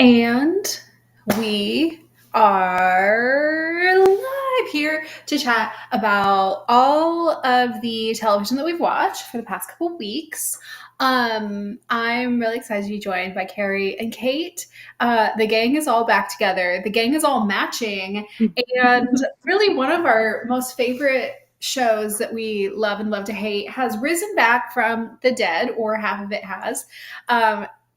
And we are live here to chat about all of the television that we've watched for the past couple of weeks. I'm really excited to be joined by Carey and Kate. The gang is all back together. The gang is all matching. And really one of our most favorite shows that we love to hate has risen back from the dead, or half of it has.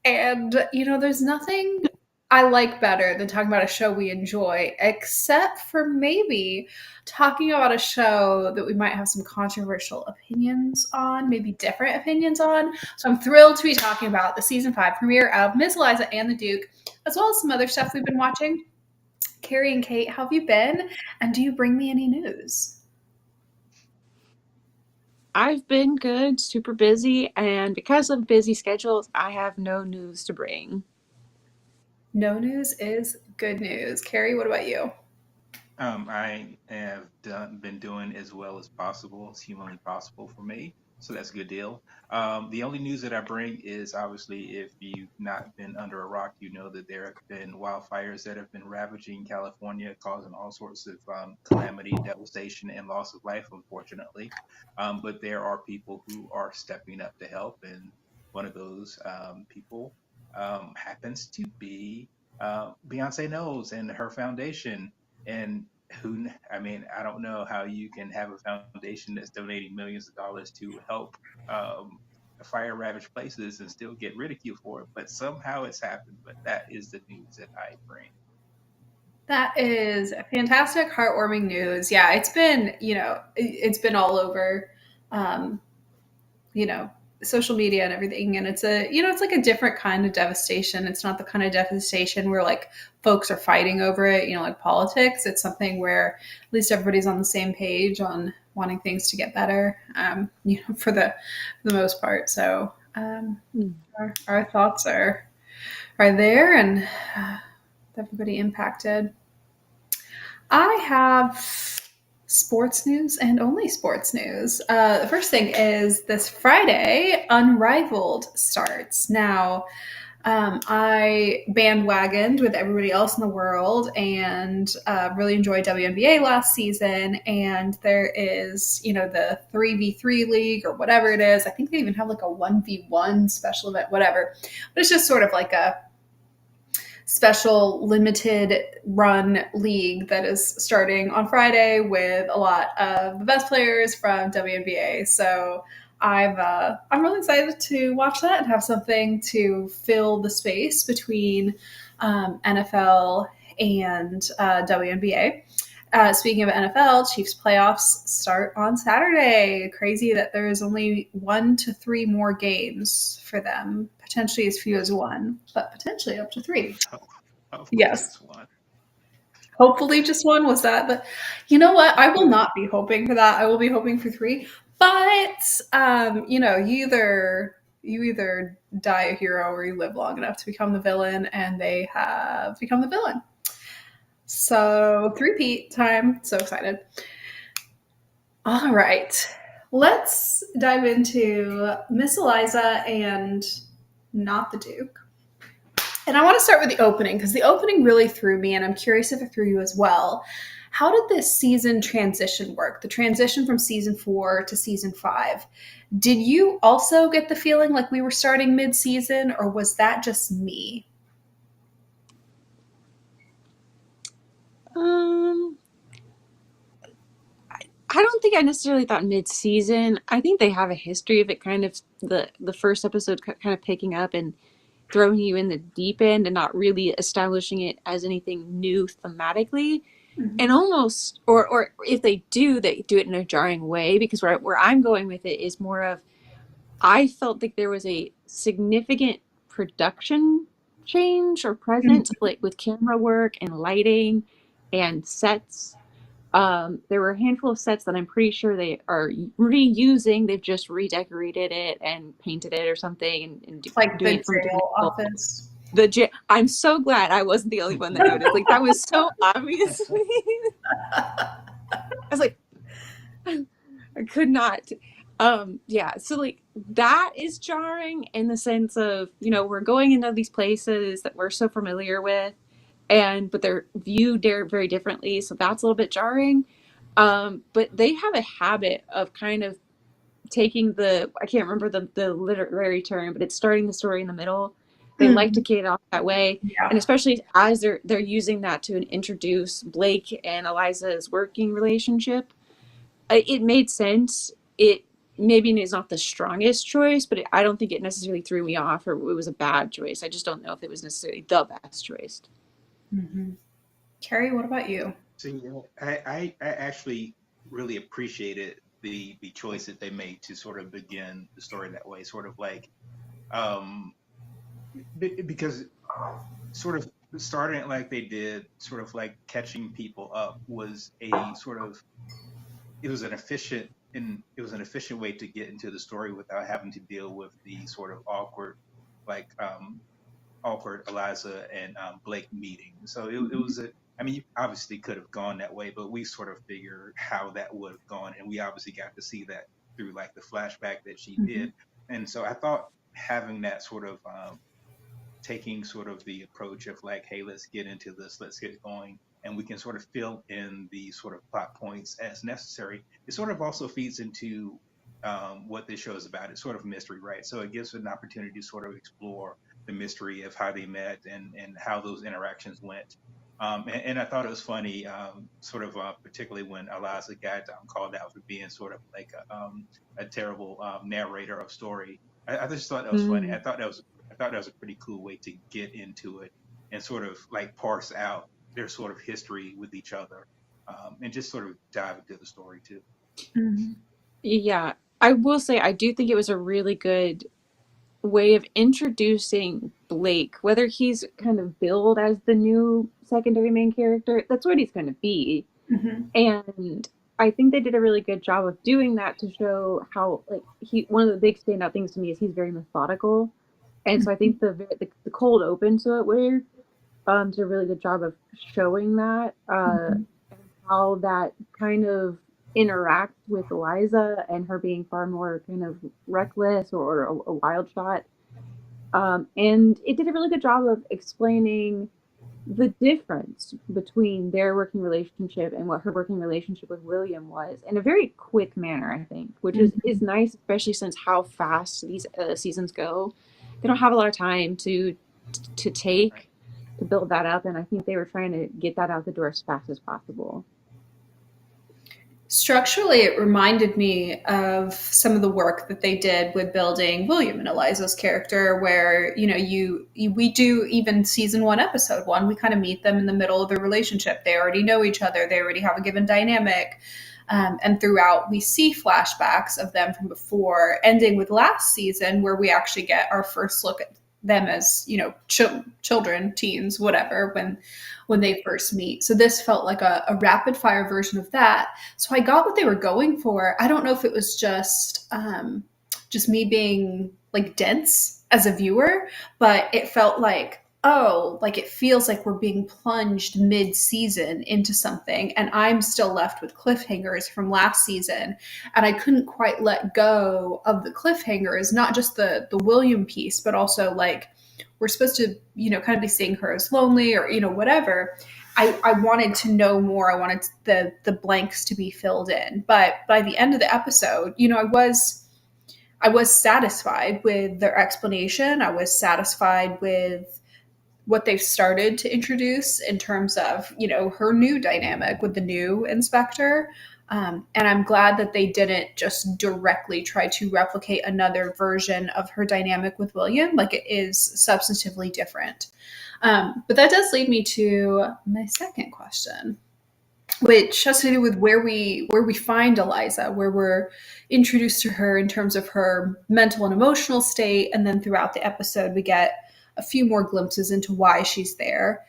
And, there's nothing I like better than talking about a show we enjoy, except for maybe talking about a show that we might have some controversial opinions on, maybe different opinions on. So I'm thrilled to be talking about the season 5 premiere of Miss Eliza and the Duke, as well as some other stuff we've been watching. Carey and Kate, how have you been? And do you bring me any news? I've been good, super busy, and because of busy schedules, I have no news to bring. No news is good news. Carey, what about you? I have been doing as well as possible, as humanly possible for me. So that's a good deal. The only news that I bring is obviously if you've not been under a rock, you know that there have been wildfires that have been ravaging California, causing all sorts of calamity, devastation, and loss of life, unfortunately. But there are people who are stepping up to help, and one of those people happens to be Beyonce Knowles and her foundation. And I don't know how you can have a foundation that's donating millions of dollars to help fire ravaged places and still get ridiculed for it, but somehow it's happened. But that is the news that I bring. That is fantastic, heartwarming news. Yeah, it's been all over, um, you know, social media and everything. And it's like a different kind of devastation. It's not the kind of devastation where like folks are fighting over it, like politics. It's something where at least everybody's on the same page on wanting things to get better, for the most part. So our thoughts are there, and everybody impacted. I have sports news and only sports news. The first thing is this Friday, Unrivaled starts. Now, I bandwagoned with everybody else in the world and really enjoyed WNBA last season. And there is, the 3v3 league or whatever it is. I think they even have like a 1v1 special event, whatever. But it's just sort of like a special limited run league that is starting on Friday with a lot of the best players from WNBA. So I'm really excited to watch that and have something to fill the space between NFL and WNBA. Speaking of NFL, Chiefs playoffs start on Saturday. Crazy that there's only 1 to 3 more games for them. Potentially as few as 1, but potentially up to 3. Hopefully Yes. just one. Hopefully just 1 was that. But you know what? I will not be hoping for that. I will be hoping for 3. But you either die a hero or you live long enough to become the villain, and they have become the villain. So 3-peat time. So excited. All right. Let's dive into Miss Eliza and not the Duke. And I want to start with the opening because the opening really threw me, and I'm curious if it threw you as well. How did this season transition work? The transition from season 4 to season 5. Did you also get the feeling like we were starting mid-season, or was that just me? I don't think I necessarily thought mid-season. I think they have a history of it kind of the first episode kind of picking up and throwing you in the deep end and not really establishing it as anything new thematically. Mm-hmm. And almost, or if they do it in a jarring way, because where I'm going with it is more of, I felt like there was a significant production change or presence, like with camera work and lighting and sets. There were a handful of sets that I'm pretty sure they are reusing. They've just redecorated it and painted it or something, and Like doing the it from jail office. I'm so glad I wasn't the only one that noticed. Like, that was so obvious. I was like, I could not. Yeah. So like that is jarring in the sense of, we're going into these places that we're so familiar with, but they're viewed very differently, so that's a little bit jarring. But they have a habit of kind of taking I can't remember the literary term, but it's starting the story in the middle. They like to kick it off that way, Yeah. and especially as they're using that to introduce Blake and Eliza's working relationship. It made sense. It maybe is not the strongest choice, but I don't think it necessarily threw me off or it was a bad choice. I just don't know if it was necessarily the best choice. Carey, what about you? So I actually really appreciated the choice that they made to sort of begin the story that way, sort of like um because sort of starting it like they did, sort of like catching people up was a sort of it was an efficient way to get into the story without having to deal with the sort of like awkward Eliza and Blake meeting. So it was I mean, you obviously could have gone that way, but we sort of figured how that would have gone, and we obviously got to see that through like the flashback that she did. And so I thought having that sort of taking sort of the approach of like, hey, let's get into this, let's get going, and we can sort of fill in the sort of plot points as necessary. It sort of also feeds into what this show is about. It's sort of mystery, right? So it gives an opportunity to sort of explore the mystery of how they met and how those interactions went. And I thought it was funny, sort of particularly when Eliza got called out for being sort of like a terrible narrator of story. I just thought that was funny. I thought that was a pretty cool way to get into it and sort of like parse out their sort of history with each other, and just sort of dive into the story too. Yeah, I will say I do think it was a really good way of introducing Blake, whether he's kind of billed as the new secondary main character, that's what he's going to be. And I think they did a really good job of doing that to show how, like, one of the big standout things to me is he's very methodical. And so I think the cold open to it where did a really good job of showing that, and how that kind of interacts with Eliza and her being far more kind of reckless or a wild shot. And it did a really good job of explaining the difference between their working relationship and what her working relationship with William was in a very quick manner, I think, which is nice, especially since how fast these seasons go. They don't have a lot of time to take to build that up, and I think they were trying to get that out the door as fast as possible. Structurally, it reminded me of some of the work that they did with building William and Eliza's character, where we do even season 1, episode 1. We kind of meet them in the middle of the relationship. They already know each other. They already have a given dynamic, and throughout we see flashbacks of them from before, ending with last season where we actually get our first look at them as children, teens, whatever, when they first meet. So this felt like a rapid fire version of that. So I got what they were going for. I don't know if it was just me being like dense as a viewer, but it felt like, like it feels like we're being plunged mid-season into something, and I'm still left with cliffhangers from last season, and I couldn't quite let go of the cliffhangers, not just the William piece, but also like we're supposed to, kind of be seeing her as lonely or, whatever. I wanted to know more. I wanted the blanks to be filled in. But by the end of the episode, I was satisfied with their explanation. I was satisfied with what they've started to introduce in terms of, her new dynamic with the new inspector. And I'm glad that they didn't just directly try to replicate another version of her dynamic with William. Like, it is substantively different. But that does lead me to my second question, which has to do with where we find Eliza, where we're introduced to her in terms of her mental and emotional state, and then throughout the episode we get a few more glimpses into why she's there.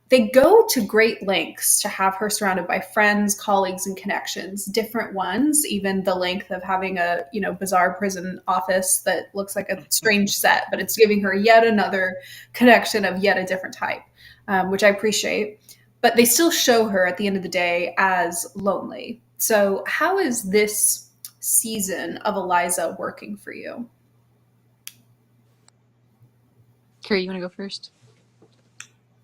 They go to great lengths to have her surrounded by friends, colleagues, and connections, different ones, even the length of having a bizarre prison office that looks like a strange set, but it's giving her yet another connection of yet a different type, which I appreciate. But they still show her at the end of the day as lonely. So how is this season of Eliza working for you? Carey, you want to go first?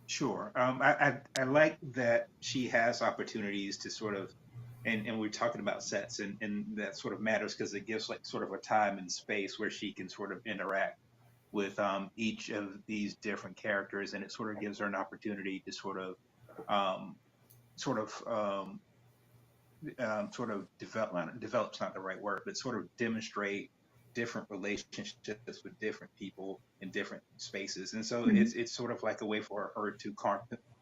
Sure. I like that she has opportunities to sort of, and we're talking about sets, and that sort of matters because it gives like sort of a time and space where she can sort of interact with each of these different characters, and it sort of gives her an opportunity to um, sort of sort of develop's not the right word, but sort of demonstrate different relationships with different people in different spaces. And so Mm-hmm. it's sort of like a way for her to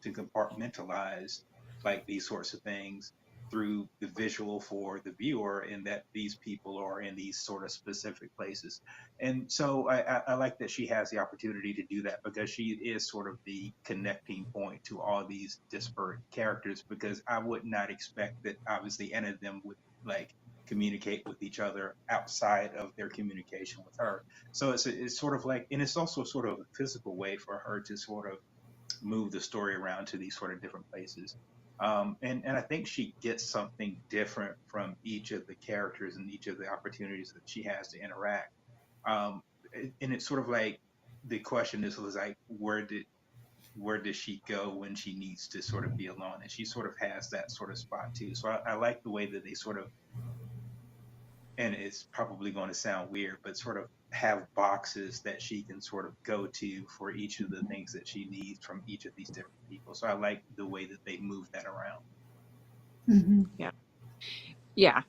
compartmentalize like these sorts of things through the visual for the viewer, in that these people are in these sort of specific places. And so I like that she has the opportunity to do that, because she is sort of the connecting point to all these disparate characters, because I would not expect that obviously any of them would like communicate with each other outside of their communication with her. So it's sort of like, and it's also sort of a physical way for her to sort of move the story around to these sort of different places. And I think she gets something different from each of the characters and each of the opportunities that she has to interact. um, and it's sort of like, the question is was like, where does she go when she needs to sort of be alone, and she sort of has that sort of spot too. So I like the way that they sort of, and it's probably going to sound weird, but sort of have boxes that she can sort of go to for each of the things that she needs from each of these different people. So I like the way that they move that around. Mm-hmm. Yeah.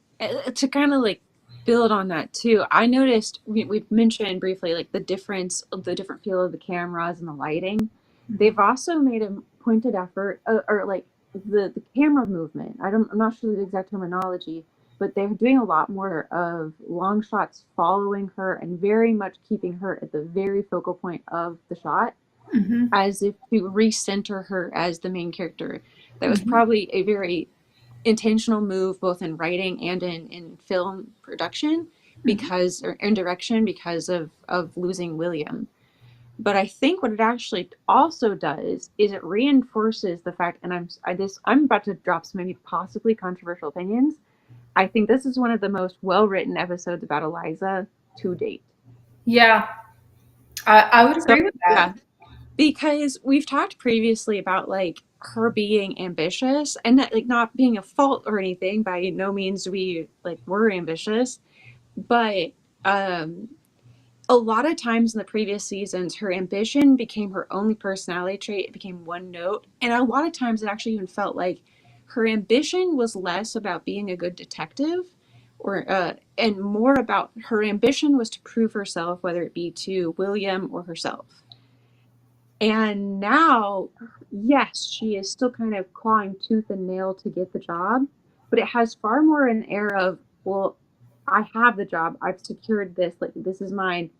To kind of like build on that too, I noticed we've mentioned briefly like the difference of the different feel of the cameras and the lighting. They've also made a pointed effort, or like the camera movement. I'm not sure the exact terminology, but they're doing a lot more of long shots following her and very much keeping her at the very focal point of the shot, Mm-hmm. as if to recenter her as the main character. That was Mm-hmm. probably a very intentional move, both in writing and in film production, Mm-hmm. because, or in direction, because of losing William. But I think what it actually also does is it reinforces the fact, and I'm about to drop some maybe possibly controversial opinions. I think this is one of the most well written episodes about Eliza to date. Yeah, I would So agree with that. yeah, because we've talked previously about like her being ambitious, and that like not being a fault or anything. By no means do we like were ambitious, but um a lot of times in the previous seasons her ambition became her only personality trait. It became one note, and a lot of times it actually even felt like her ambition was less about being a good detective, or and more about her ambition was to prove herself, whether it be to William or herself. And now, yes, she is still kind of clawing tooth and nail to get the job, but it has far more an air of, well, I have the job. I've secured this. Like, this is mine.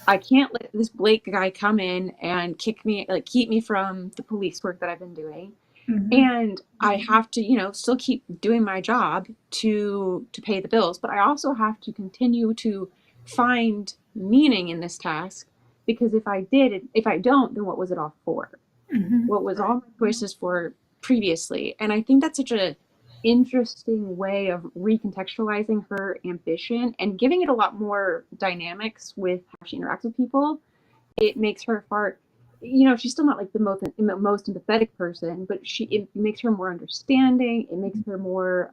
I can't let this Blake guy come in and kick me, like, keep me from the police work that I've been doing. Mm-hmm. And I have to, still keep doing my job to pay the bills, but I also have to continue to find meaning in this task, because if I don't, then what was it all for? Mm-hmm. What was Right. all my choices for previously? And I think that's such a interesting way of recontextualizing her ambition and giving it a lot more dynamics with how she interacts with people. It makes her far, she's still not like the most empathetic person, but it makes her more understanding. It makes her more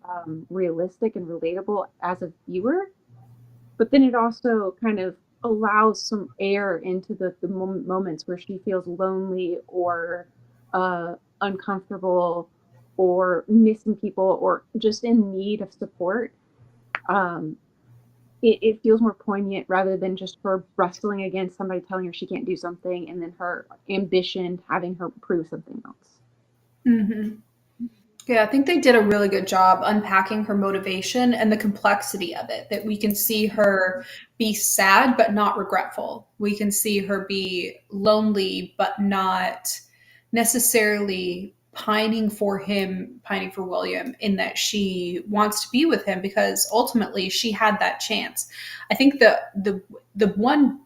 realistic and relatable as a viewer. But then it also kind of allows some air into the moments where she feels lonely, or uncomfortable, or missing people, or just in need of support. um, it feels more poignant rather than just her wrestling against somebody telling her she can't do something, and then her ambition having her prove something else. Mm-hmm. Yeah, I think they did a really good job unpacking her motivation and the complexity of it. That we can see her be sad but not regretful. We can see her be lonely but not necessarily pining for him, pining for William, in that she wants to be with him because ultimately she had that chance. I think the one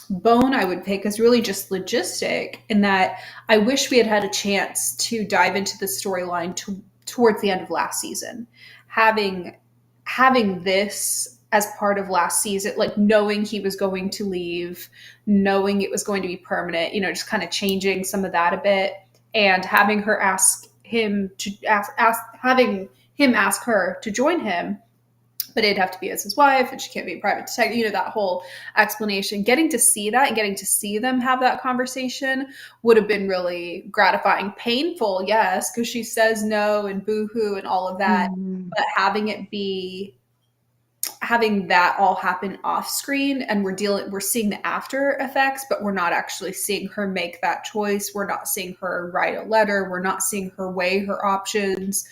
bone I would pick is really just logistic, in that I wish we had had a chance to dive into the storyline towards the end of last season, having having this as part of last season, like knowing he was going to leave, knowing it was going to be permanent, just kind of changing some of that a bit, and having her having him ask her to join him, but it'd have to be as his wife, and she can't be a private detective. That whole explanation. Getting to see that and getting to see them have that conversation would have been really gratifying. Painful, yes, because she says no and boohoo and all of that. Mm-hmm. But having that all happen off screen, and we're seeing the after effects, but we're not actually seeing her make that choice. We're not seeing her write a letter. We're not seeing her weigh her options.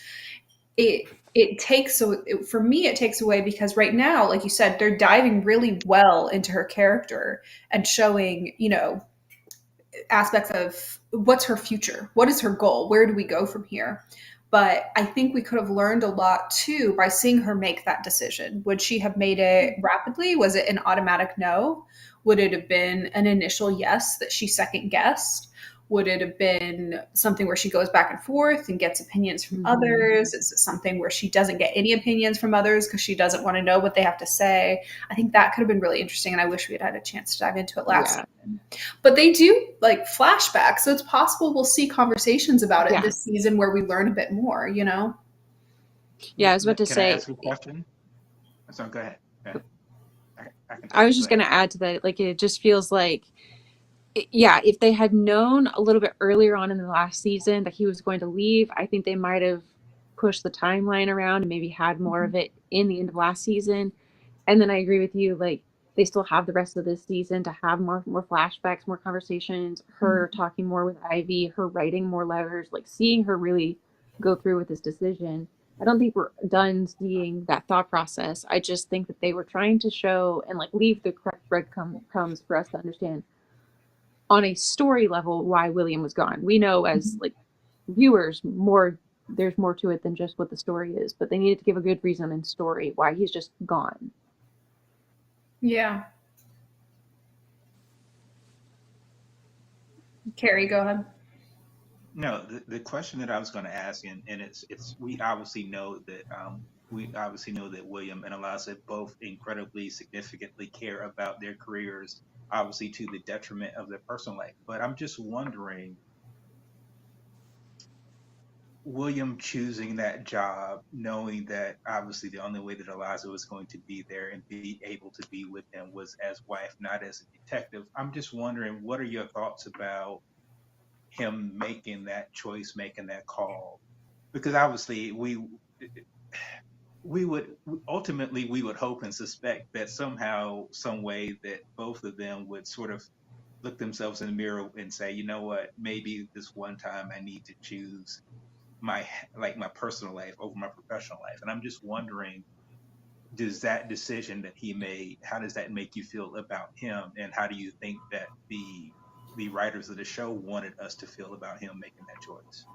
It takes, so for me it takes away, because right now, like you said, they're diving really well into her character and showing aspects of what's her future, what is her goal, where do we go from here. But I think we could have learned a lot too by seeing her make that decision. Would she have made it rapidly? Was it an automatic no? Would it have been an initial yes that she second guessed? Would it have been something where she goes back and forth and gets opinions from others? Is it something where she doesn't get any opinions from others because she doesn't want to know what they have to say? I think that could have been really interesting, and I wish we had had a chance to dive into it last season. But they do like flashbacks, so it's possible we'll see conversations about it this season where we learn a bit more, Yeah, I was about to say. Can I ask a question? So go ahead. I was just going to add to that, like, it just feels like, if they had known a little bit earlier on in the last season that he was going to leave, I think they might have pushed the timeline around and maybe had more of it in the end of last season. And then I agree with you, like, they still have the rest of this season to have more flashbacks, more conversations, her talking more with Ivy, her writing more letters, like seeing her really go through with this decision. I don't think we're done seeing that thought process. I just think that they were trying to show and like leave the correct breadcrumbs for us to understand on a story level why William was gone. We know as like viewers there's more to it than just what the story is, but they needed to give a good reason and story why he's just gone. Yeah. Carey, go ahead. No, the question that I was going to ask, and it's we obviously know that William and Eliza both incredibly significantly care about their careers, obviously to the detriment of their personal life. But I'm just wondering, William choosing that job, knowing that obviously the only way that Eliza was going to be there and be able to be with him was as wife, not as a detective. I'm just wondering, what are your thoughts about him making that choice, making that call? Because obviously we would ultimately, we would hope and suspect that somehow, some way, that both of them would sort of look themselves in the mirror and say, you know what, maybe this one time I need to choose my personal life over my professional life. And I'm just wondering, does that decision that he made, how does that make you feel about him, and how do you think that the writers of the show wanted us to feel about him making that choice?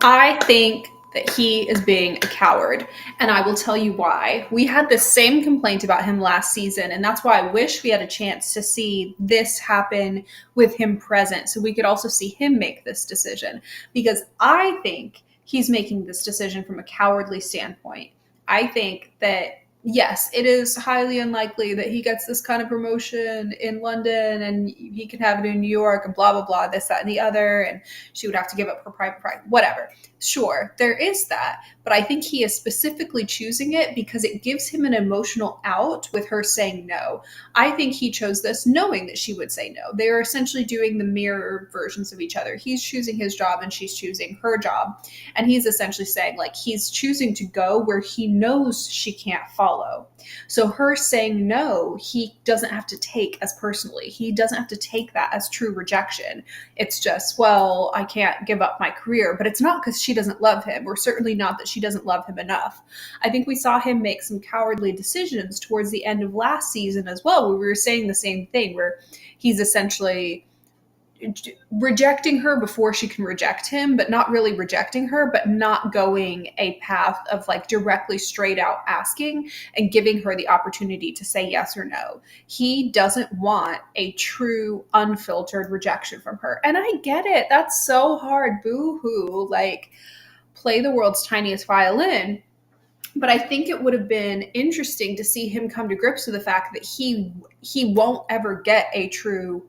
I think that he is being a coward, and I will tell you why. We had the same complaint about him last season, and that's why I wish we had a chance to see this happen with him present, so we could also see him make this decision, because I think he's making this decision from a cowardly standpoint. I think that yes, it is highly unlikely that he gets this kind of promotion in London and he can have it in New York and blah, blah, blah, this, that, and the other. And she would have to give up her private practice, whatever. Sure, there is that. But I think he is specifically choosing it because it gives him an emotional out with her saying no. I think he chose this knowing that she would say no. They are essentially doing the mirror versions of each other. He's choosing his job and she's choosing her job. And he's essentially saying, like, he's choosing to go where he knows she can't follow. So her saying no, he doesn't have to take as personally. He doesn't have to take that as true rejection. It's just, well, I can't give up my career. But it's not because she doesn't love him, or certainly not that she doesn't love him enough. I think we saw him make some cowardly decisions towards the end of last season as well, where we were saying the same thing, where he's essentially rejecting her before she can reject him, but not really rejecting her, but not going a path of like directly straight out asking and giving her the opportunity to say yes or no. He doesn't want a true unfiltered rejection from her. And I get it. That's so hard. Boo hoo. Like, play the world's tiniest violin. But I think it would have been interesting to see him come to grips with the fact that he won't ever get a true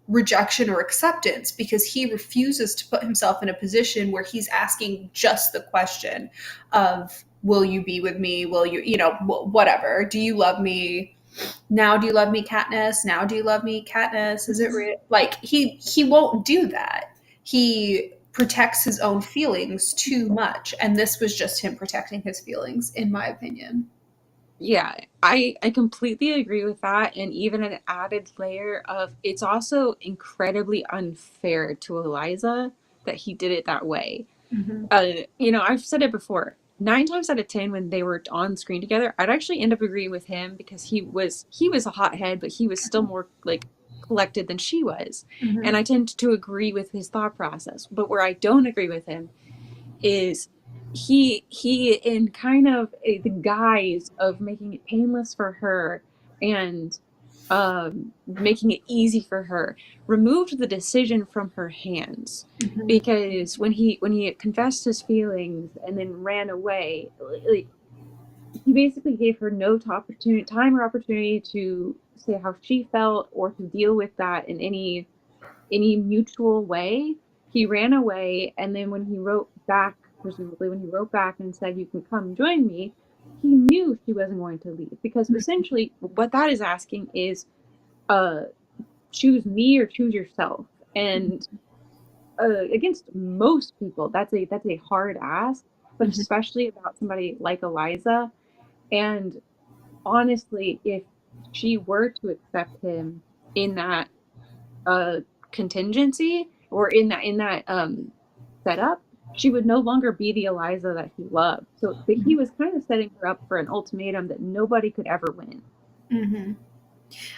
rejection or acceptance because he refuses to put himself in a position where he's asking just the question of, will you be with me? Will you, whatever. Do you love me? Now do you love me, Katniss? Now do you love me, Katniss? Is it real? Like he won't do that. He protects his own feelings too much, and this was just him protecting his feelings, in my opinion. Yeah, I completely agree with that. And even an added layer of it's also incredibly unfair to Eliza that he did it that way. Mm-hmm. I've said it before. 9 times out of 10, when they were on screen together, I'd actually end up agreeing with him because he was a hothead, but he was still more like collected than she was. Mm-hmm. And I tend to agree with his thought process. But where I don't agree with him is he in kind of the guise of making it painless for her and making it easy for her, removed the decision from her hands. Mm-hmm. Because when he confessed his feelings and then ran away, like he basically gave her no time or opportunity to say how she felt or to deal with that in any mutual way. He ran away, and then when he wrote back, presumably when he wrote back and said, "You can come join me," he knew she wasn't going to leave because essentially what that is asking is, uh, choose me or choose yourself. And against most people, that's a hard ask, but Mm-hmm. especially about somebody like Eliza. And honestly, if she were to accept him in that uh contingency or in that setup, she would no longer be the Eliza that he loved. So but he was kind of setting her up for an ultimatum that nobody could ever win. Mm-hmm.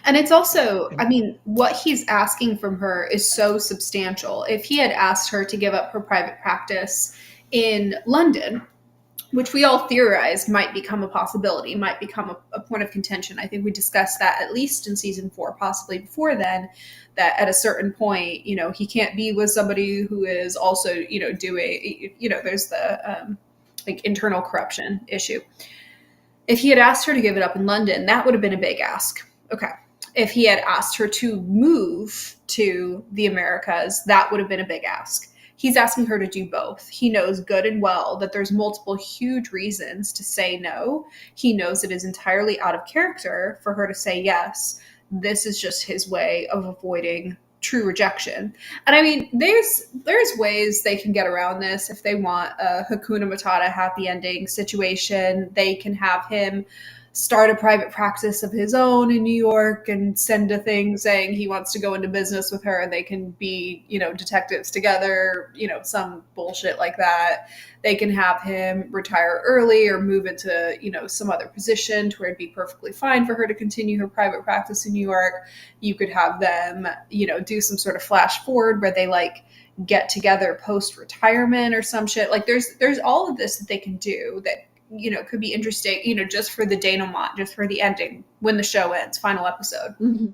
And it's also, I And mean, what he's asking from her is so substantial. If he had asked her to give up her private practice in London, which we all theorized might become a possibility, might become a point of contention. I think we discussed that at least in season 4, possibly before then, that at a certain point, he can't be with somebody who is also, doing, there's the like internal corruption issue. If he had asked her to give it up in London, that would have been a big ask. Okay. If he had asked her to move to the Americas, that would have been a big ask. He's asking her to do both. He knows good and well that there's multiple huge reasons to say no. He knows it is entirely out of character for her to say yes. This is just his way of avoiding true rejection. And I mean, there's ways they can get around this if they want a Hakuna Matata happy ending situation. They can have him start a private practice of his own in New York and send a thing saying he wants to go into business with her and they can be, detectives together, some bullshit like that. They can have him retire early or move into, some other position to where it'd be perfectly fine for her to continue her private practice in New York. You could have them, do some sort of flash forward where they like get together post retirement or some shit. Like there's all of this that they can do that could be interesting, just for the denouement, just for the ending, when the show ends, final episode. Mm-hmm.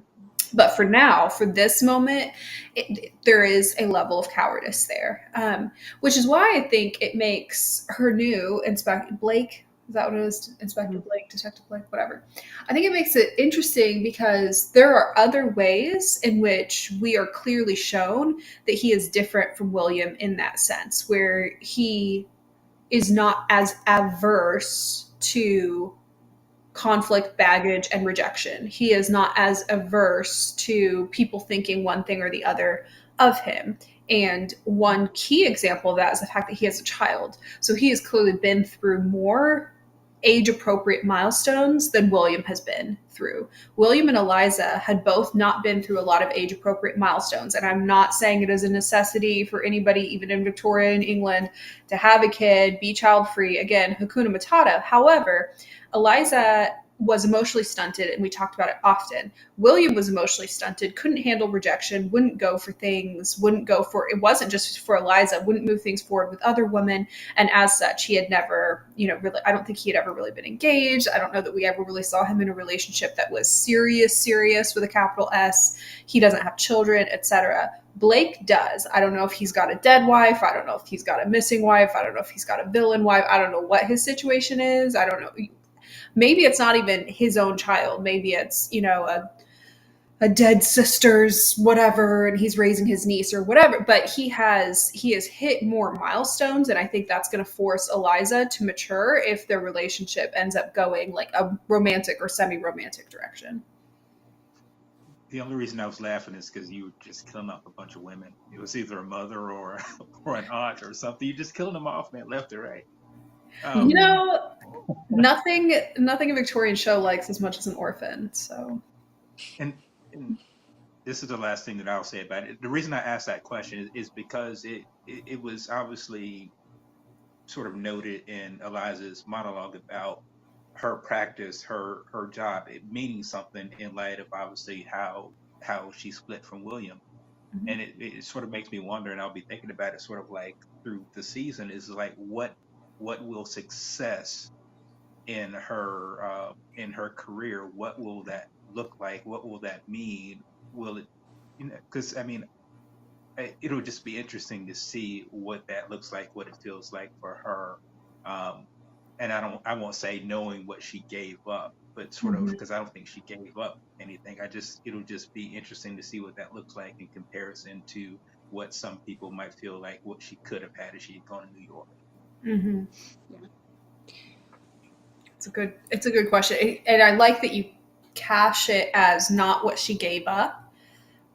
But for now, for this moment, there is a level of cowardice there, which is why I think it makes her new Inspector Blake, is that what it is? Inspector Blake, Detective Blake, whatever. I think it makes it interesting because there are other ways in which we are clearly shown that he is different from William in that sense, where he is not as averse to conflict, baggage, and rejection. He is not as averse to people thinking one thing or the other of him. And one key example of that is the fact that he has a child. So he has clearly been through more age appropriate milestones than William has been through. William and Eliza had both not been through a lot of age appropriate milestones. And I'm not saying it is a necessity for anybody, even in Victorian England, to have a kid, be child free. Again, Hakuna Matata. However, Eliza was emotionally stunted, and we talked about it often. William was emotionally stunted, couldn't handle rejection, wouldn't go for things, it wasn't just for Eliza, wouldn't move things forward with other women. And as such, he had never, really, I don't think he had ever really been engaged. I don't know that we ever really saw him in a relationship that was serious with a capital S. He doesn't have children, etc. Blake does. I don't know if he's got a dead wife. I don't know if he's got a missing wife. I don't know if he's got a villain wife. I don't know what his situation is. I don't know. Maybe it's not even his own child. Maybe it's, a dead sister's whatever, and he's raising his niece or whatever. But he has hit more milestones, and I think that's going to force Eliza to mature if their relationship ends up going like a romantic or semi-romantic direction. The only reason I was laughing is because you were just killing off a bunch of women. It was either a mother or an aunt or something. You're just killing them off, man, left or right. Nothing a Victorian show likes as much as an orphan. So, and this is the last thing that I'll say about it. The reason I asked that question is because it was obviously sort of noted in Eliza's monologue about her practice, her job, it meaning something in light of obviously how she split from William. Mm-hmm. And it sort of makes me wonder, and I'll be thinking about it sort of like through the season, is like what will success in her career, what will that look like? What will that mean? Will it, because I mean, it'll just be interesting to see what that looks like, what it feels like for her. And I won't say knowing what she gave up, but sort of, because I don't think she gave up anything. It'll just be interesting to see what that looks like in comparison to what some people might feel like what she could have had if she had gone to New York. Mm-hmm. Yeah. It's a good question. And I like that you cash it as not what she gave up,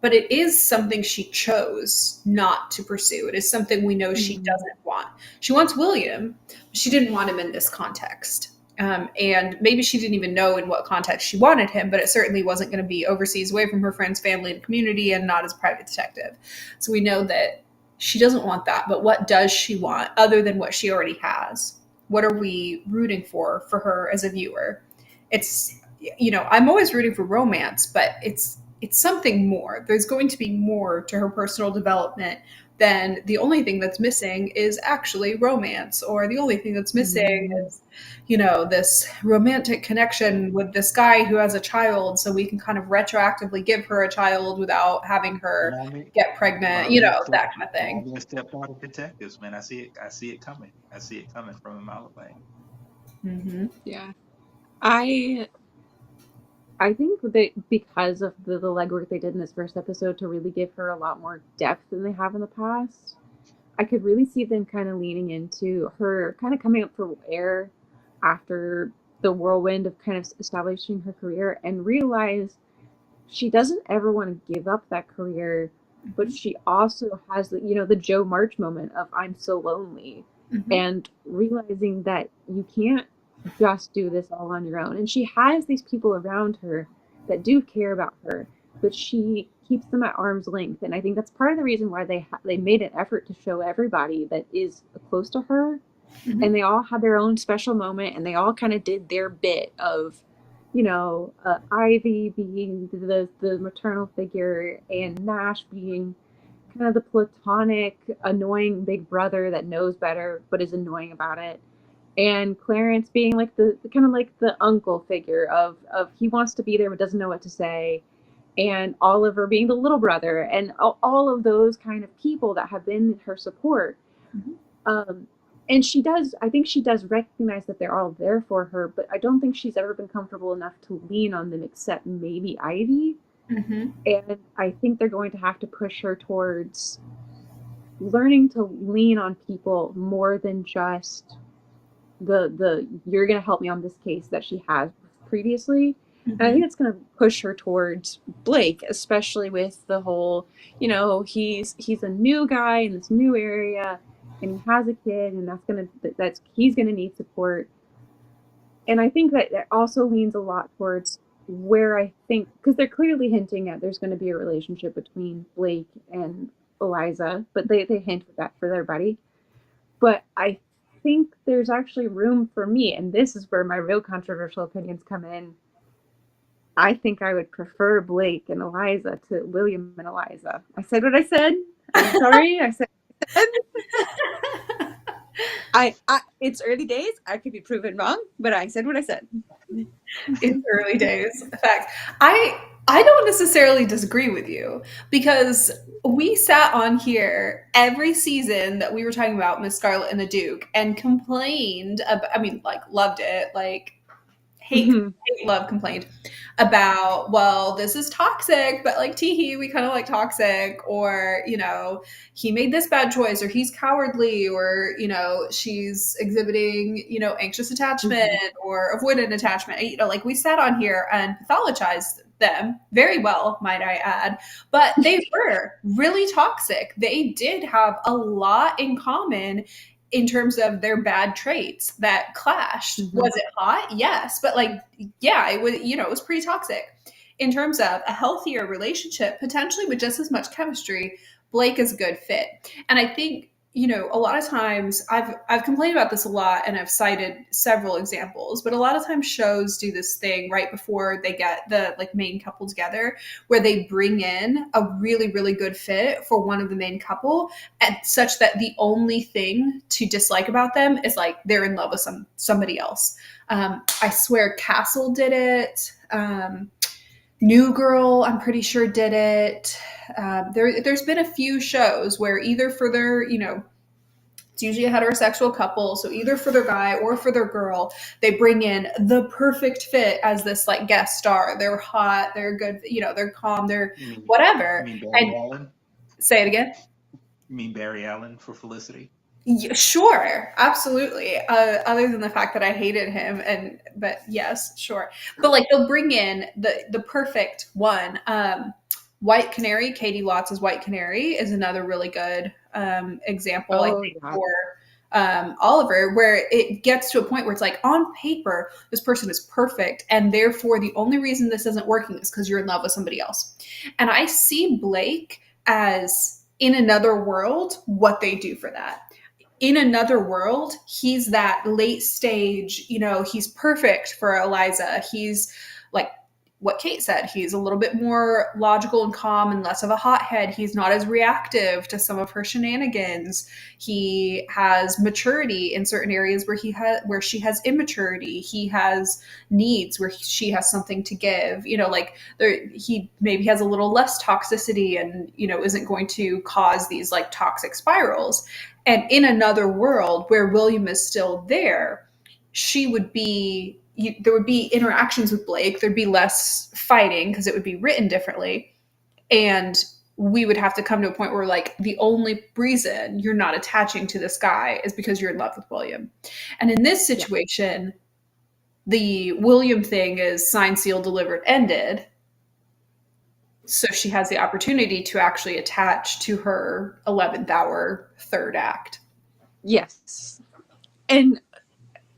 but it is something she chose not to pursue. It is something we know she doesn't want. She wants William, but she didn't want him in this context. And maybe she didn't even know in what context she wanted him, but it certainly wasn't going to be overseas, away from her friends, family, and community, and not as a private detective. So we know that she doesn't want that, but what does she want other than what she already has? What are we rooting for her as a viewer? It's, I'm always rooting for romance, but it's something more. There's going to be more to her personal development than the only thing that's missing is actually romance, or the only thing that's missing is, this romantic connection with this guy who has a child, so we can kind of retroactively give her a child without having her get pregnant, that kind of thing. Stepped out of detectives, man. I see it coming. I see it coming from a mile away. Mm-hmm. Yeah. I think that because of the legwork they did in this first episode to really give her a lot more depth than they have in the past, I could really see them kind of leaning into her kind of coming up for air after the whirlwind of kind of establishing her career, and realize she doesn't ever want to give up that career, but she also has the Joe March moment of I'm so lonely, and realizing that you can't just do this all on your own. And she has these people around her that do care about her, but she keeps them at arm's length. And I think that's part of the reason why they made an effort to show everybody that is close to her, and they all had their own special moment, and they all kind of did their bit of, Ivy being the maternal figure, and Nash being kind of the platonic, annoying big brother that knows better but is annoying about it, and Clarence being like the kind of like the uncle figure of he wants to be there but doesn't know what to say, and Oliver being the little brother, and all of those kind of people that have been her support. And I think she does recognize that they're all there for her, but I don't think she's ever been comfortable enough to lean on them, except maybe Ivy. And I think they're going to have to push her towards learning to lean on people more than just the you're going to help me on this case that she has previously. And I think it's going to push her towards Blake, especially with the whole, he's a new guy in this new area, and he has a kid, and he's going to need support. And I think that also leans a lot towards where I think, because they're clearly hinting at there's going to be a relationship between Blake and Eliza, but they hint at that for their buddy. But I think there's actually room for me, and this is where my real controversial opinions come in. I think I would prefer Blake and Eliza to William and Eliza. I said what I said. I'm sorry. I said I it's early days. I could be proven wrong, but I said what I said. It's early days. In fact, I I don't necessarily disagree with you because we sat on here every season that we were talking about Miss Scarlet and the Duke and complained about, I mean, like, loved it, like, hate, love complained about, well, this is toxic, but like teehee, we kind of like toxic, or, he made this bad choice, or he's cowardly, or, she's exhibiting, anxious attachment or avoidant attachment. Like, we sat on here and pathologized them very well, might I add, but they were really toxic. They did have a lot in common in terms of their bad traits that clashed. Was it hot? Yes. But like, yeah, it was, it was pretty toxic. In terms of a healthier relationship, potentially with just as much chemistry, Blake is a good fit. And I think, a lot of times I've complained about this a lot and I've cited several examples, but a lot of times shows do this thing right before they get the like main couple together where they bring in a really, really good fit for one of the main couple, and such that the only thing to dislike about them is like they're in love with somebody else. I swear Castle did it. New Girl, I'm pretty sure, did it. There's been a few shows where either for their, it's usually a heterosexual couple, so either for their guy or for their girl, they bring in the perfect fit as this like guest star. They're hot, they're good, they're calm, they're whatever. You mean Barry Allen? Say it again. You mean Barry Allen for Felicity? Yeah, sure, absolutely. Other than the fact that I hated him, but yes, sure. But like they'll bring in the perfect one. White Canary, Katie Lotz' White Canary is another really good example. I think for Oliver, where it gets to a point where it's like on paper this person is perfect, and therefore the only reason this isn't working is because you're in love with somebody else. And I see Blake as in another world what they do for that. In another world, he's that late stage, he's perfect for Eliza. He's like what Kate said, he's a little bit more logical and calm and less of a hothead. He's not as reactive to some of her shenanigans. He has maturity in certain areas where she has immaturity. He has needs where she has something to give. He maybe has a little less toxicity and isn't going to cause these like toxic spirals. And in another world where William is still there, she would be there would be interactions with Blake. There'd be less fighting because it would be written differently. And we would have to come to a point where like the only reason you're not attaching to this guy is because you're in love with William. And in this situation, the William thing is signed, sealed, delivered, ended. So she has the opportunity to actually attach to her 11th hour third act. Yes. And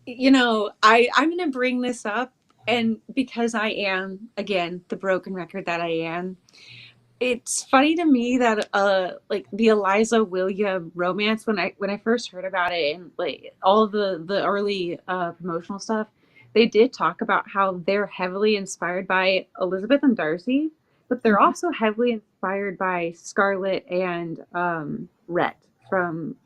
I'm going to bring this up, and because I am, again, the broken record that I am, it's funny to me that like the Eliza William romance, when I first heard about it and like all the early promotional stuff, they did talk about how they're heavily inspired by Elizabeth and Darcy, but they're also heavily inspired by Scarlet and Rhett from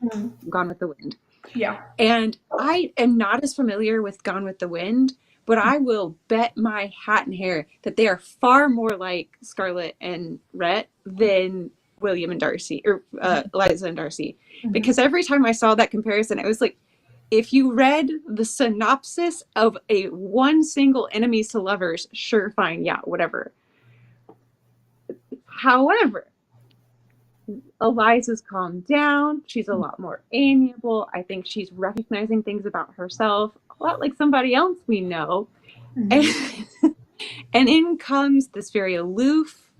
Gone with the Wind. Yeah. And I am not as familiar with Gone with the Wind, but I will bet my hat and hair that they are far more like Scarlet and Rhett than William and Darcy, or Eliza and Darcy. Because every time I saw that comparison, I was like, if you read the synopsis of a one single enemies to lovers, sure, fine, yeah, whatever. However, Eliza's calmed down. She's a lot more amiable. I think she's recognizing things about herself a lot like somebody else we know. And in comes this very aloof,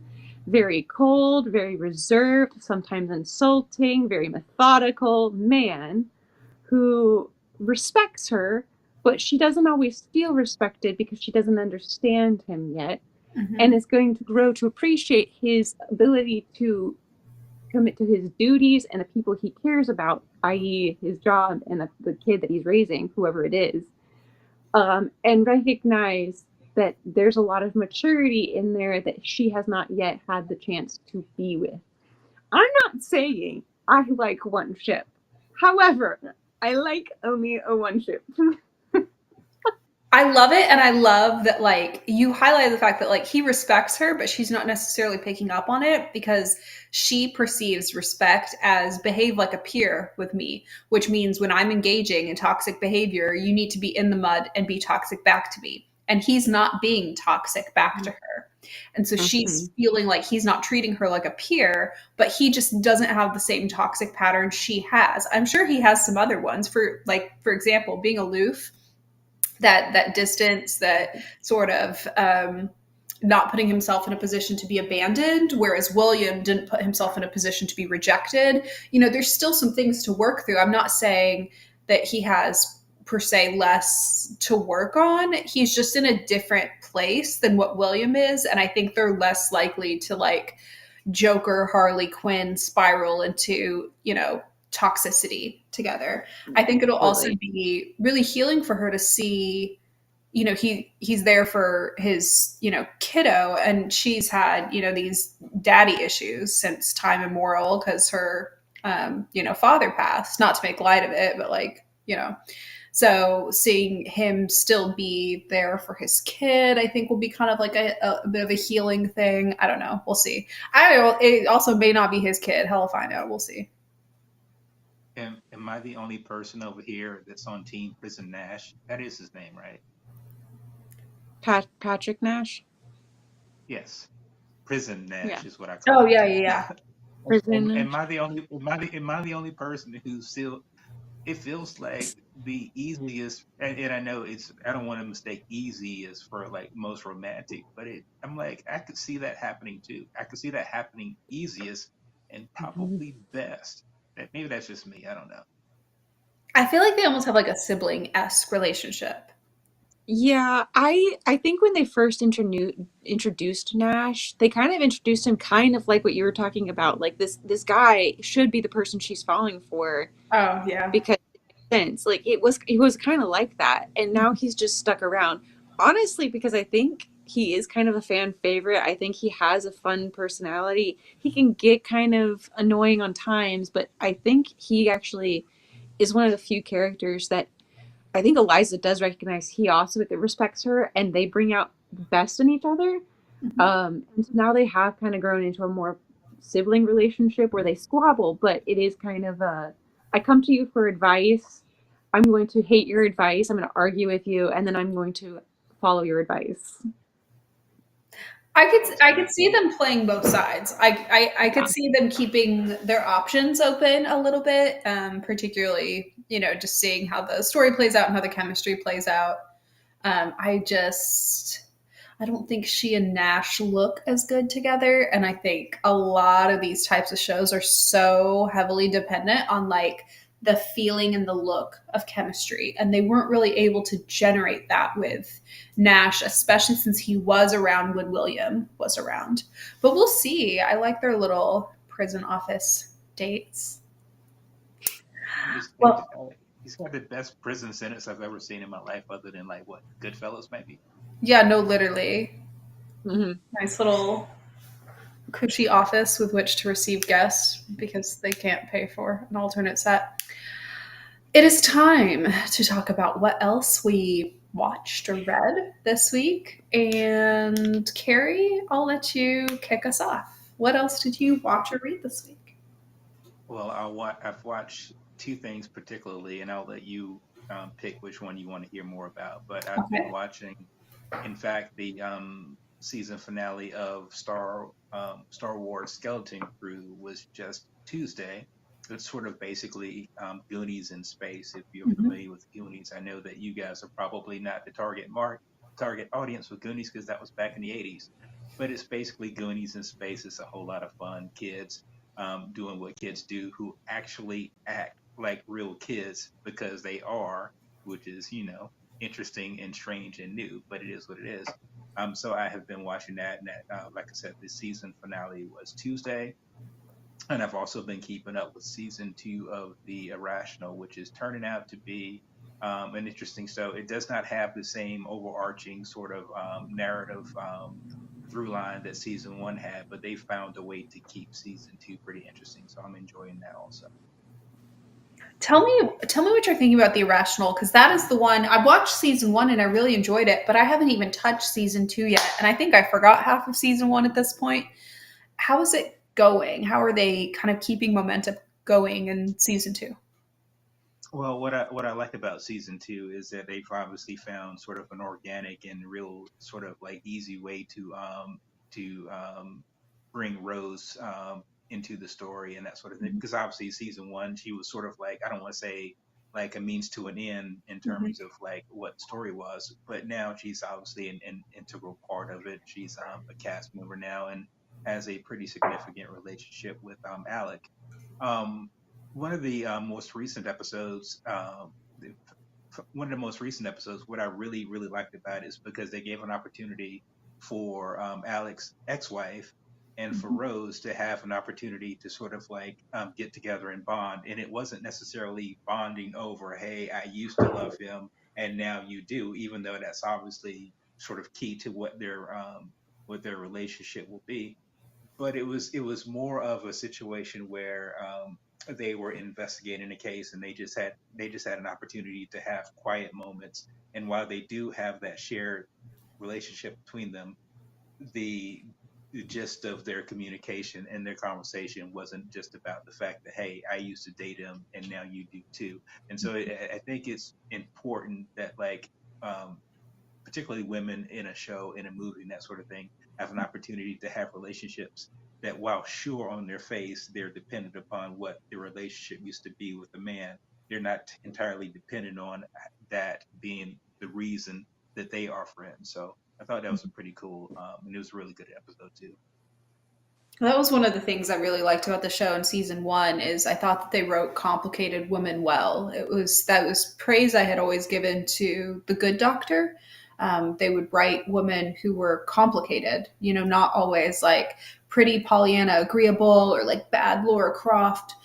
very cold, very reserved, sometimes insulting, very methodical man who respects her, but she doesn't always feel respected because she doesn't understand him yet, and is going to grow to appreciate his ability to commit to his duties and the people he cares about, i.e. his job and the kid that he's raising, whoever it is, and recognize that there's a lot of maturity in there that she has not yet had the chance to be with. I'm not saying I like one ship. However, I like only a one ship. I love it, and I love that like you highlighted the fact that like he respects her, but she's not necessarily picking up on it because she perceives respect as behave like a peer with me, which means when I'm engaging in toxic behavior, you need to be in the mud and be toxic back to me. And he's not being toxic back to her. And so Mhm. she's feeling like he's not treating her like a peer, but he just doesn't have the same toxic pattern she has. I'm sure he has some other ones for like, for example, being aloof, that distance, that sort of not putting himself in a position to be abandoned, whereas William didn't put himself in a position to be rejected. There's still some things to work through. I'm not saying that he has per se less to work on. He's just in a different place than what William is, and I think they're less likely to like Joker, Harley Quinn spiral into, toxicity together. I think it'll also Totally. be really healing for her to see, he's there for his, kiddo, and she's had, these daddy issues since time immemorial because her father passed, not to make light of it, but like, so seeing him still be there for his kid, I think will be kind of like a bit of a healing thing. I don't know. We'll see. I don't know. It also may not be his kid. Hell if I know. We'll see. Am I the only person over here that's on Team Prison Nash? That is his name, right? Patrick Nash. Yes. Prison Yeah. Nash is what I Oh call yeah, him. yeah, yeah. Prison Am Nash. I the only person who still, it feels like the easiest, and I know I don't want to mistake easy as for like most romantic, but I'm like, I could see that happening too. I could see that happening easiest and probably best. Maybe that's just me. I don't know. I feel like they almost have like a sibling esque relationship. Yeah, I think when they first introduced Nash, they kind of introduced him kind of like what you were talking about. Like this guy should be the person she's falling for Oh yeah. because since like he was kind of like that, and now he's just stuck around. Honestly, because I think he is kind of a fan favorite. I think he has a fun personality. He can get kind of annoying on times, but I think he actually is one of the few characters that I think Eliza does recognize he also respects her, and they bring out the best in each other. Mhm. And so now they have kind of grown into a more sibling relationship where they squabble, but it is kind of a I come to you for advice. I'm going to hate your advice. I'm going to argue with you, and then I'm going to follow your advice. I could Sounds I good. could see them playing both sides. I could Yeah. see them keeping their options open a little bit, particularly just seeing how the story plays out and how the chemistry plays out. I don't think she and Nash look as good together, and I think a lot of these types of shows are so heavily dependent on like the feeling and the look of chemistry, and they weren't really able to generate that with Nash, especially since he was around when William was around. But we'll see. I like their little prison office dates. I just think Well, that he's got the best prison sentence I've ever seen in my life, other than like what Goodfellas maybe. yeah, no, literally. Hmm. Nice little cushy office with which to receive guests because they can't pay for an alternate set. It is time to talk about what else we watched or read this week. And Carrie, I'll let you kick us off. What else did you watch or read this week? Well, I've watched two things particularly, and I'll let you pick which one you want to hear more about. But I've been Okay. watching, in fact, the season finale of Star Wars Skeleton Crew was just Tuesday. It's sort of basically Goonies in space. If you're Mhm. familiar with Goonies, I know that you guys are probably not the target audience with Goonies because that was back in the '80s. But it's basically Goonies in space. It's a whole lot of fun. Kids doing what kids do who actually act like real kids because they are, which is, interesting and strange and new, but it is what it is. So I have been watching that, and like I said, the season finale was Tuesday, and I've also been keeping up with season two of The Irrational, which is turning out to be an interesting show. It does not have the same overarching sort of narrative through line that season one had, but they found a way to keep season two pretty interesting. So I'm enjoying that also. Tell me what you're thinking about The Irrational, because that is the one I watched season one and I really enjoyed it, but I haven't even touched season two yet, and I think I forgot half of season one at this point. How is it going? How are they kind of keeping momentum going in season two? Well, what I like about season two is that they've obviously found sort of an organic and real sort of like easy way to bring Rose into the story and that sort of thing. Because obviously season one, she was sort of like, I don't want to say like a means to an end in Mm-hmm. terms of like what the story was, but now she's obviously an integral part of it. She's a cast member now and has a pretty significant relationship with Alec. Um, one of the most recent episodes, one of the most recent episodes, what I really, really liked about it is because they gave an opportunity for Alex's ex-wife and for Mm-hmm. Rose to have an opportunity to sort of like get together and bond. And it wasn't necessarily bonding over, hey, I used to love him and now you do, even though that's obviously sort of key to what their relationship will be, but it was more of a situation where they were investigating a case and they just had an opportunity to have quiet moments. And while they do have that shared relationship between them, the the gist of their communication and their conversation wasn't just about the fact that, hey, I used to date him and now you do too. And so I think it's important that like um, particularly women in a show, in a movie, and that sort of thing, have an opportunity to have relationships that, while sure on their face they're dependent upon what their relationship used to be with a man, they're not entirely dependent on that being the reason that they are friends. So I thought that was a pretty cool, and it was a really good episode too. That was one of the things I really liked about the show in season one is I thought that they wrote complicated women well. That was praise I had always given to The Good Doctor. They would write women who were complicated, not always like pretty Pollyanna agreeable or like bad Laura Croft,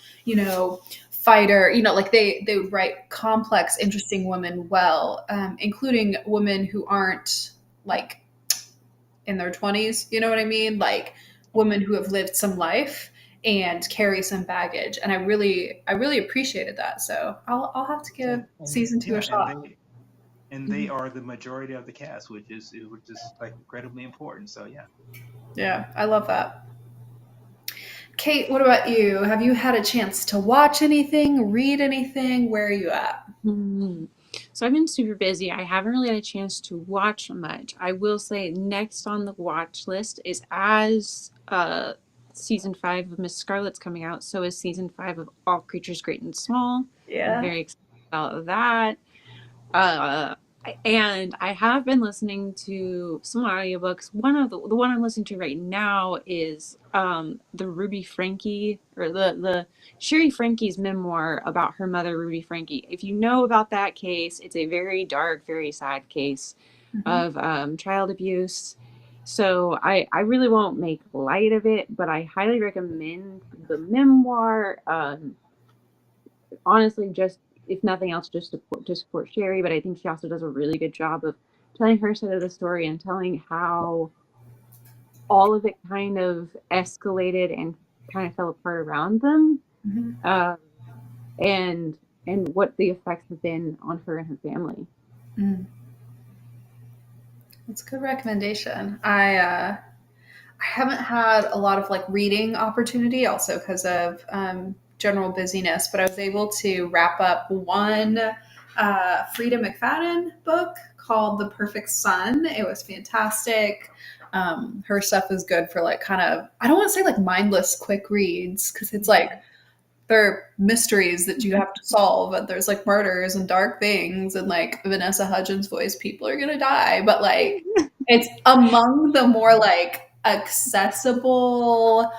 fighter. Like they would write complex, interesting women well, including women who aren't like in their 20s, you know what I mean? Like women who have lived some life and carry some baggage. And I really appreciated that. So I'll have to Yeah, give season two a yeah, and shot. they are the majority of the cast, which is like incredibly important. So yeah. Yeah, I love that. Kate, what about you? Have you had a chance to watch anything, read anything? Where are you at? Hmm. So I've been super busy. I haven't really had a chance to watch much. I will say next on the watch list is as season 5 of Miss Scarlet's coming out, so is season 5 of All Creatures Great and Small. I'm Yeah. very excited about that. Uh, and I have been listening to some audiobooks. One of the one I'm listening to right now is the Ruby Frankie, or the Sherry Frankie's memoir about her mother Ruby Frankie. If you know about that case, it's a very dark, very sad case Mhm. of child abuse. So I really won't make light of it, but I highly recommend the memoir. Honestly, just if nothing else, just to support Sherry. But I think she also does a really good job of telling her side of the story and telling how all of it kind of escalated and kind of fell apart around them, Mhm. um, and what the effects have been on her and her family. Mm. That's a good recommendation. I haven't had a lot of like reading opportunity also because of general busyness, but I was able to wrap up one Frida McFadden book called The Perfect Sun. It was fantastic. Her stuff is good for like kind of, I don't want to say like mindless quick reads because it's like there are mysteries that you have to solve and there's like murders and dark things and like Vanessa Hudgens voice people are gonna die, but like it's among the more like accessible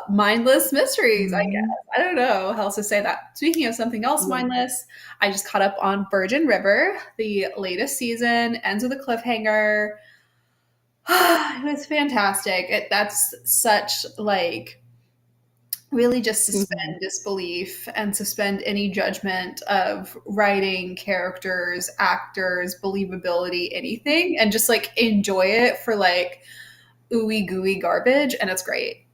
mindless mysteries, I Mhm. guess. I don't know how else to say that. Speaking of something else Yeah. mindless, I just caught up on Virgin River. The latest season ends with a cliffhanger. It was fantastic. That's such like really just Mhm. suspend disbelief and suspend any judgment of writing, characters, actors, believability, anything, and just like enjoy it for like ooey gooey garbage, and it's great.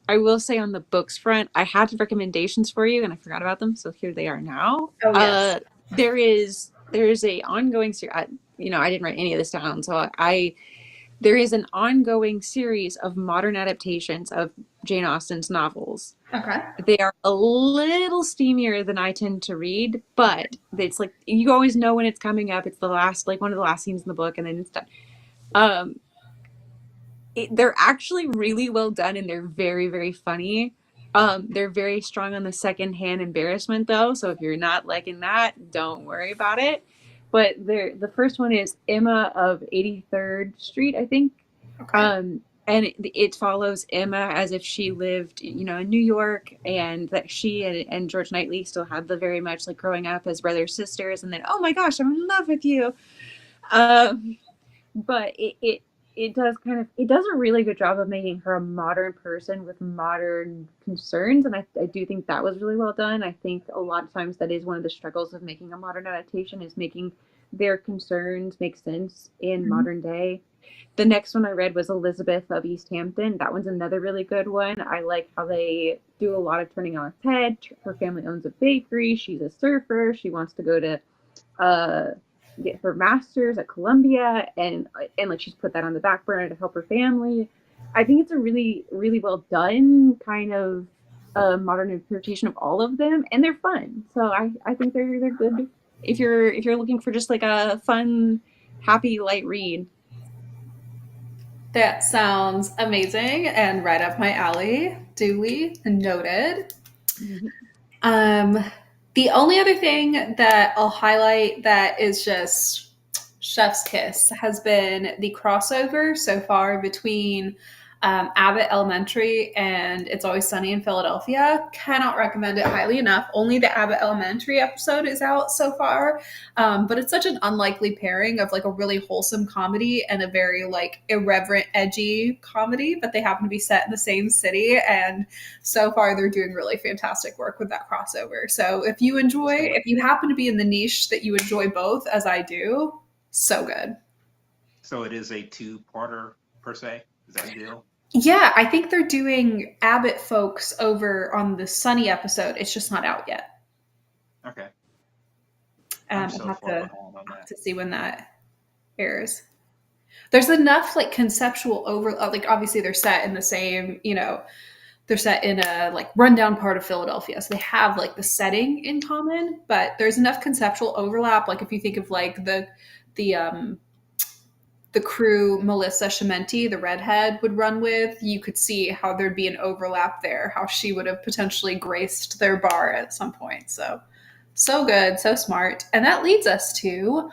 I will say on the books front, I had recommendations for you and I forgot about them, so here they are now. Oh, yes. There is a ongoing series. I didn't write any of this down, so I there is an ongoing series of modern adaptations of Jane Austen's novels. Okay. They are a little steamier than I tend to read, but it's like you always know when it's coming up. It's the last, like one of the last scenes in the book, and then it's done. Um, they're actually really well done, and they're very, very funny. They're very strong on the secondhand embarrassment, though. So if you're not liking that, don't worry about it. But the first one is Emma of 83rd Street, I think. Okay. And it follows Emma as if she lived, in New York, and that she and George Knightley still had the very much like growing up as brothers sisters, and then oh my gosh, I'm in love with you. Um, but it does a really good job of making her a modern person with modern concerns, and I do think that was really well done. I think a lot of times that is one of the struggles of making a modern adaptation, is making their concerns make sense in Mhm. modern day. The next one I read was Elizabeth of East Hampton. That one's another really good one. I like how they do a lot of turning on its head. Her family owns a bakery. She's a surfer. She wants to go to uh, get her master's at Columbia, and like she's put that on the back burner to help her family. I think it's a really really well done kind of modern interpretation of all of them, and they're fun. So I think they're good if you're looking for just like a fun, happy, light read. That sounds amazing and right up my alley. Duly noted. Mm-hmm. Um, the only other thing that I'll highlight that is just chef's kiss has been the crossover so far between Abbott Elementary and It's Always Sunny in Philadelphia. Cannot recommend it highly enough. Only the Abbott Elementary episode is out so far, but it's such an unlikely pairing of like a really wholesome comedy and a very like irreverent, edgy comedy, but they happen to be set in the same city, and so far they're doing really fantastic work with that crossover. So So, if you happen to be in the niche that you enjoy both, as I do, so good. so it is a two-parter per se. Is that the deal? Yeah, I think they're doing Abbott folks over on the Sunny episode. It's just not out yet. Okay. I'm I'll so have far to behind on that. see when that airs. There's enough like conceptual over like obviously they're set in the same, they're set in a like rundown part of Philadelphia. So they have like the setting in common, but there's enough conceptual overlap. Like if you think of like the the crew Melissa Chimenti, the redhead, would run with, you could see how there'd be an overlap there, how she would have potentially graced their bar at some point. So, so good, so smart. And that leads us to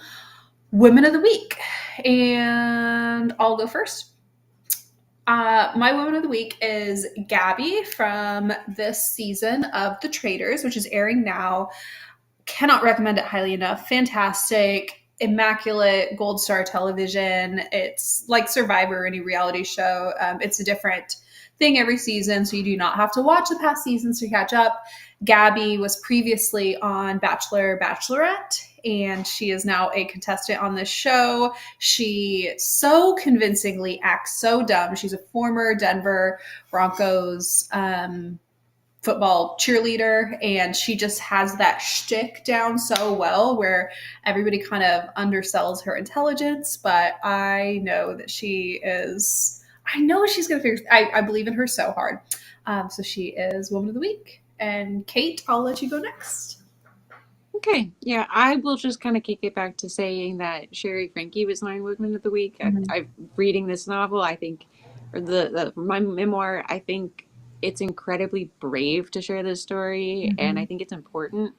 Women of the Week. And I'll go first. My Woman of the Week is Gabby from this season of The Traitors, which is airing now. Cannot recommend it highly enough. Fantastic, immaculate gold star television. It's like Survivor, any reality show. It's a different thing every season, so you do not have to watch the past seasons to catch up. Gabby was previously on Bachelor, Bachelorette, and she is now a contestant on this show. She so convincingly acts so dumb. She's a former Denver Broncos football cheerleader, and she just has that shtick down so well where everybody kind of undersells her intelligence. But I know that she is. I know she's gonna figure. I believe in her so hard. So she is Woman of the Week. And Kate, I'll let you go next. Okay, yeah, I will just kind of kick it back to saying that Sherry Frankie was my Woman of the Week. Mhm. I'm reading this novel. I think, or my memoir. I think it's incredibly brave to share this story, and I Mhm. think it's important.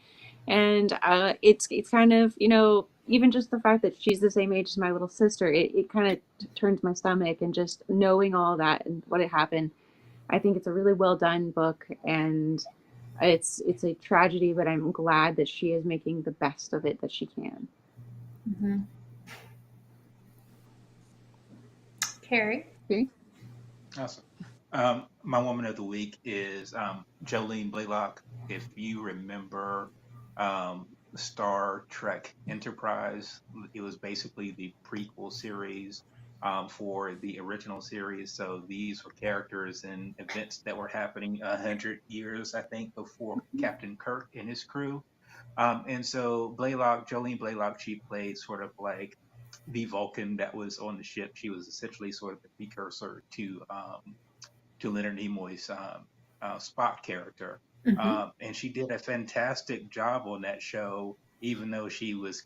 And it's kind of even just the fact that she's the same age as my little sister, it kind of turns my stomach, and just knowing all that and what had happened. I think it's a really well done book, and it's a tragedy, but I'm glad that she is making the best of it that she can. Mhm. Carrie. Okay. Awesome. My woman of the week is Jolene Blaylock. If you remember Star Trek Enterprise, it was basically the prequel series for the original series. So these were characters and events that were happening 100 years, I think, before Captain Kirk and his crew. And so Jolene Blaylock, she played sort of like the Vulcan that was on the ship. She was essentially sort of the precursor to Leonard Nimoy's Spock character. Mm-hmm. And she did a fantastic job on that show, even though she was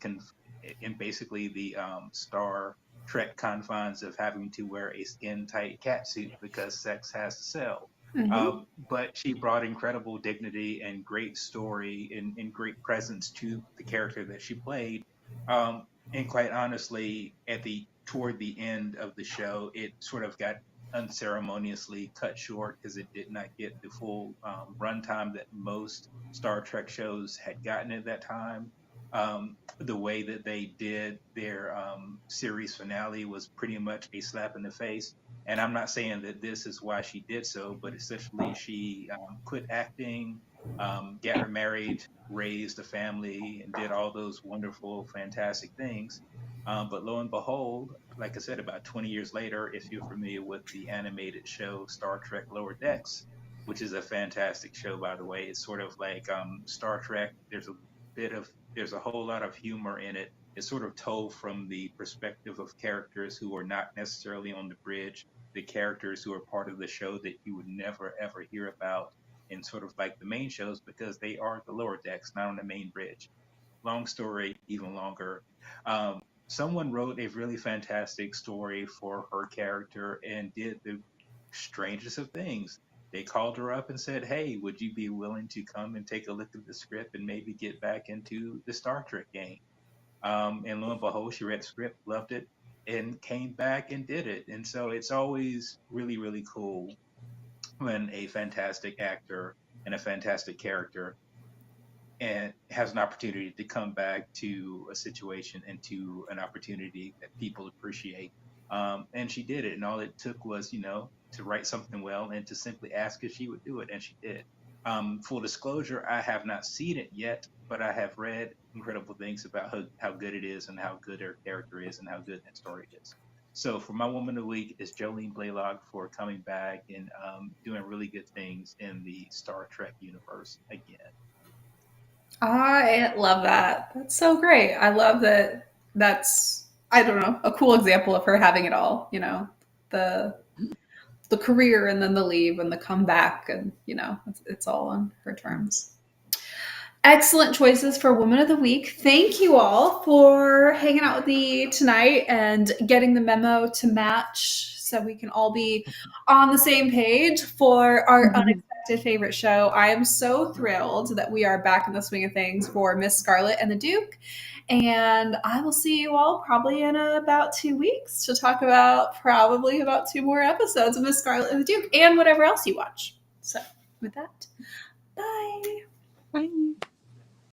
in basically the Star Trek confines of having to wear a skin tight catsuit because sex has to sell. Mm-hmm. But she brought incredible dignity and great story and great presence to the character that she played. And quite honestly, toward the end of the show, it sort of got unceremoniously cut short because it did not get the full runtime that most Star Trek shows had gotten at that time. The way that they did their series finale was pretty much a slap in the face. And I'm not saying that this is why she did so, but essentially she quit acting, got remarried, raised a family, and did all those wonderful, fantastic things. But lo and behold, like I said, about 20 years later, if you're familiar with the animated show Star Trek Lower Decks, which is a fantastic show, by the way, it's sort of like Star Trek. There's a whole lot of humor in it. It's sort of told from the perspective of characters who are not necessarily on the bridge, the characters who are part of the show that you would never ever hear about in sort of like the main shows because they are the lower decks, not on the main bridge. Long story, even longer. Someone wrote a really fantastic story for her character and did the strangest of things. They called her up and said, "Hey, would you be willing to come and take a look at the script and maybe get back into the Star Trek game?" And lo and behold, she read the script, loved it, and came back and did it. And so it's always really, really cool when a fantastic actor and a fantastic character and has an opportunity to come back to a situation and to an opportunity that people appreciate. And she did it. And all it took was, to write something well and to simply ask if she would do it. And she did. Full disclosure, I have not seen it yet, but I have read incredible things about how good it is and how good her character is and how good that story is. So for my woman of the week is Jolene Blaylock for coming back and doing really good things in the Star Trek universe again. I love that. That's so great. I love that. That's, I don't know, a cool example of her having it all. The the career and then the leave and the comeback, and it's all on her terms. Excellent choices for Woman of the Week. Thank you all for hanging out with me tonight and getting the memo to match so we can all be on the same page for our unexpected favorite show. I am so thrilled that we are back in the swing of things for Miss Scarlet and the Duke. And I will see you all probably in about 2 weeks to talk about probably about 2 more episodes of Miss Scarlet and the Duke and whatever else you watch. So, with that, bye. Bye.